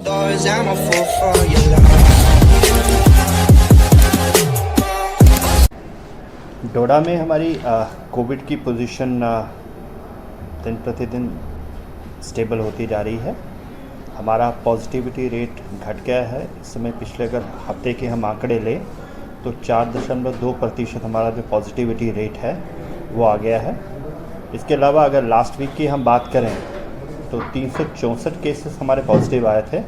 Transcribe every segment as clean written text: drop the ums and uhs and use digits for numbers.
Doors, I'm a fool for your love. डोडा में हमारी Covid की पोजीशन दिन प्रतिदिन स्टेबल होती जा रही है। हमारा पॉजिटिविटी रेट घट गया है। इस समय पिछले अगर हफ्ते के हम आंकड़े लें तो 4.2% हमारा जो पॉजिटिविटी रेट है वो आ गया है। इसके अलावा अगर लास्ट वीक की हम बात करें तो 364 केसेस हमारे पॉजिटिव आए थे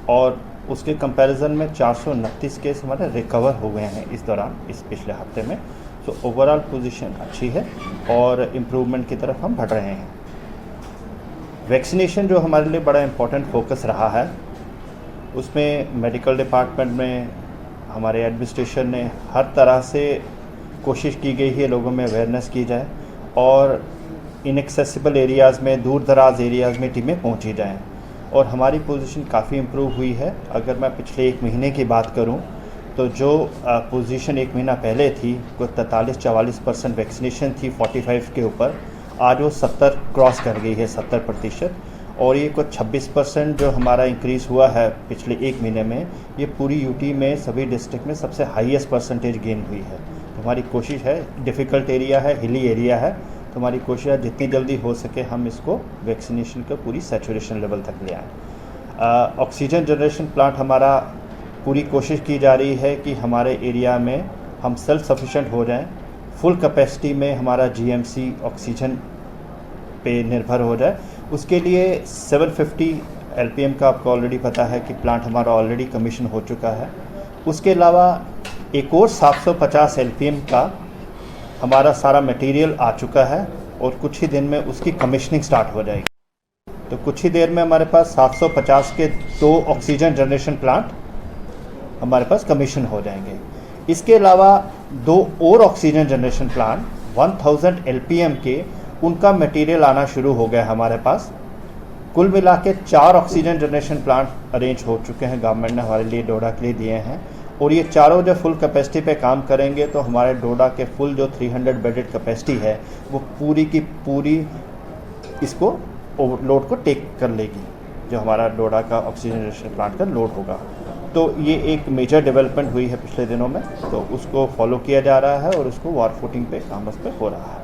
और उसके कंपैरिजन में 429 केस हमारे रिकवर हो गए हैं इस दौरान, इस पिछले हफ्ते में। सो ओवरऑल पोजीशन अच्छी है और इम्प्रूवमेंट की तरफ हम बढ़ रहे हैं। वैक्सीनेशन जो हमारे लिए बड़ा इम्पोर्टेंट फोकस रहा है, उसमें मेडिकल डिपार्टमेंट में हमारे एडमिनिस्ट्रेशन ने हर तरह से कोशिश की गई है लोगों में अवेयरनेस की जाए और इनएक्सेसिबल एरियाज़ में, दूर दराज एरियाज़ में टीमें पहुंची जाएं और हमारी पोजीशन काफ़ी इम्प्रूव हुई है। अगर मैं पिछले एक महीने की बात करूं तो जो पोजीशन एक महीना पहले थी वो 43-44% वैक्सीनेशन थी 45 के ऊपर, आज वो 70 क्रॉस कर गई है, 70%। और ये कुछ 26% जो हमारा इंक्रीज़ हुआ है पिछले एक महीने में, ये पूरी यूटी में सभी डिस्ट्रिक्ट में सबसे हाईएस्ट परसेंटेज गेन हुई है। तो हमारी कोशिश है, डिफ़िकल्ट एरिया है, हिली एरिया है, तो हमारी कोशिश है जितनी जल्दी हो सके हम इसको वैक्सीनेशन का पूरी सैचुरेशन लेवल तक ले आएँ। ऑक्सीजन जनरेशन प्लांट हमारा पूरी कोशिश की जा रही है कि हमारे एरिया में हम सेल्फ सफिशिएंट हो जाएं, फुल कैपेसिटी में हमारा जीएमसी ऑक्सीजन पे निर्भर हो जाए। उसके लिए 750 एलपीएम का आपको ऑलरेडी पता है कि प्लांट हमारा ऑलरेडी कमीशन हो चुका है। उसके अलावा एक और 750 एलपीएम का हमारा सारा मटेरियल आ चुका है और कुछ ही दिन में उसकी कमीशनिंग स्टार्ट हो जाएगी। तो कुछ ही देर में हमारे पास 750 के 2 ऑक्सीजन जनरेशन प्लांट हमारे पास कमीशन हो जाएंगे। इसके अलावा 2 और ऑक्सीजन जनरेशन प्लांट 1000 एलपीएम के, उनका मटेरियल आना शुरू हो गया हमारे पास। कुल मिला के 4 ऑक्सीजन जनरेशन प्लांट अरेंज हो चुके हैं, गवर्नमेंट ने हमारे लिए डोडा के लिए दिए हैं। और ये चारों जब फुल कैपेसिटी पे काम करेंगे तो हमारे डोडा के फुल जो 300 बेडेड कैपेसिटी है वो पूरी की पूरी इसको लोड को टेक कर लेगी, जो हमारा डोडा का ऑक्सीजन जनरेशन प्लांट का लोड होगा। तो ये एक मेजर डेवलपमेंट हुई है पिछले दिनों में, तो उसको फॉलो किया जा रहा है और उसको वॉर फुटिंग पे काम उस पर हो रहा है।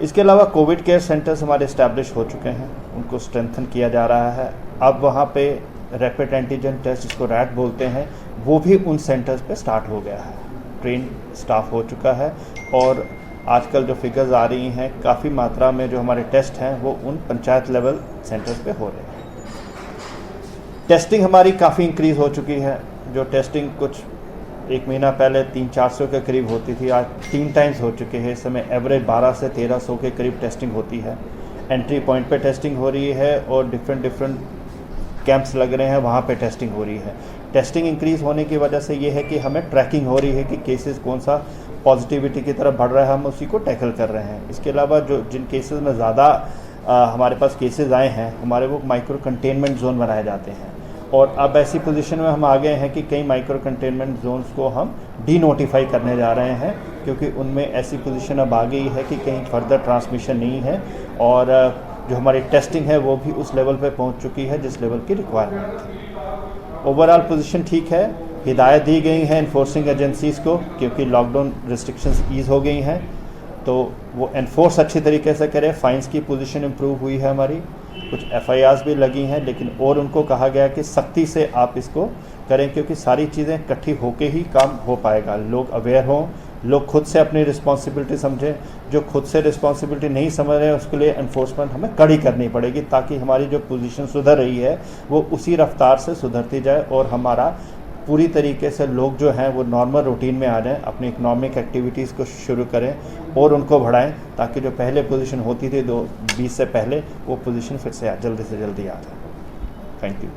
इसके अलावा कोविड केयर सेंटर्स हमारे इस्टेब्लिश हो चुके हैं, उनको स्ट्रेंथन किया जा रहा है। अब वहाँ पे रैपिड एंटीजन टेस्ट, जिसको रैट बोलते हैं, वो भी उन सेंटर्स पे स्टार्ट हो गया है। ट्रेन स्टाफ हो चुका है और आजकल जो फिगर्स आ रही हैं, काफ़ी मात्रा में जो हमारे टेस्ट हैं वो उन पंचायत लेवल सेंटर्स पे हो रहे हैं। टेस्टिंग हमारी काफ़ी इंक्रीज़ हो चुकी है। जो टेस्टिंग कुछ एक महीना पहले 300-400 के करीब होती थी, आज 3 टाइम्स हो चुके हैं। इस समय एवरेज 1200 से 1300 के करीब टेस्टिंग होती है। एंट्री पॉइंट पे टेस्टिंग हो रही है और डिफरेंट कैंप्स लग रहे हैं, वहाँ पे टेस्टिंग हो रही है। टेस्टिंग इंक्रीज़ होने की वजह से ये है कि हमें ट्रैकिंग हो रही है कि केसेस कौन सा पॉजिटिविटी की तरफ बढ़ रहा है, हम उसी को टैकल कर रहे हैं। इसके अलावा जो जिन केसेस में ज़्यादा हमारे पास केसेस आए हैं, हमारे वो माइक्रो कंटेनमेंट जोन बनाए जाते हैं। और अब ऐसी पोजीशन में हम आ गए हैं कि कई माइक्रो कंटेनमेंट जोन्स को हम डी नोटिफाई करने जा रहे हैं, क्योंकि उनमें ऐसी पोजीशन अब आ गई है कि कहीं फर्दर ट्रांसमिशन नहीं है और जो हमारी टेस्टिंग है वो भी उस लेवल पे पहुंच चुकी है जिस लेवल की रिक्वायरमेंट थी। ओवरऑल पोजीशन ठीक है। हिदायत दी गई है इन्फोर्सिंग एजेंसीज़ को, क्योंकि लॉकडाउन रिस्ट्रिक्शंस ईज़ हो गई हैं, तो वो एनफोर्स अच्छी तरीके से करें। फाइन्स की पोजीशन इम्प्रूव हुई है हमारी, कुछ एफआईआर्स भी लगी हैं, लेकिन और उनको कहा गया कि सख्ती से आप इसको करें, क्योंकि सारी चीज़ें इकट्ठी होके ही काम हो पाएगा। लोग अवेयर हों, लोग खुद से अपनी रिस्पॉन्सिबिलिटी समझें। जो खुद से रिस्पॉन्सिबिलिटी नहीं समझ रहे हैं उसके लिए एनफोर्समेंट हमें कड़ी करनी पड़ेगी, ताकि हमारी जो पोजीशन सुधर रही है वो उसी रफ्तार से सुधरती जाए और हमारा पूरी तरीके से लोग जो हैं वो नॉर्मल रूटीन में आ जाएं, अपनी इकोनॉमिक एक्टिविटीज़ को शुरू करें और उनको बढ़ाएं, ताकि जो पहले पोजीशन होती थी 2020 से पहले, वो पोजीशन फिर से जल्दी आ जाए। Thank you.